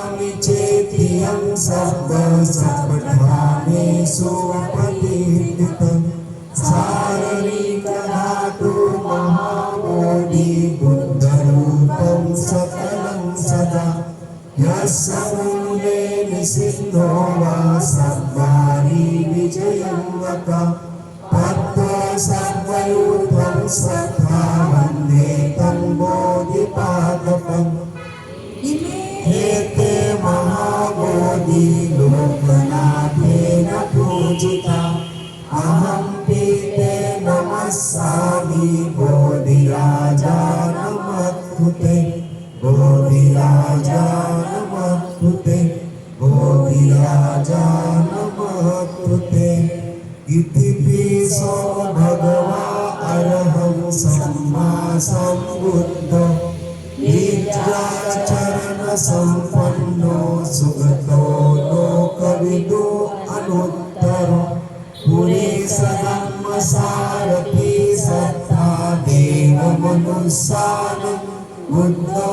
करोमि चेत्यहं सर्वसम्पदानेषु प्रतिष्ठितं शारीरिकधातु महाबोधि बुद्धरूपं सकलं सदा यस्य मूले निसिन्धो वा सर्वाणि विजयं वका तत्त्व सर्वयूथं सदा वन्दे तं बोधिपादपम् एते महाबोधि लोकनाथेन पूजिता अहं पीते नमस्सामि बोधिराजा नमस्तुते बोधिराजा नमस्तुते बोधिराजा नमस्तुते इति पिसो भगवा अरहं सम्मा सम्बुद्धो नित्याचरण संपन्नो सुगतो लोकविदो अनुत्तरो पुरेशधम्म सारथी सत्ता देव मनुष्यान् बुद्धो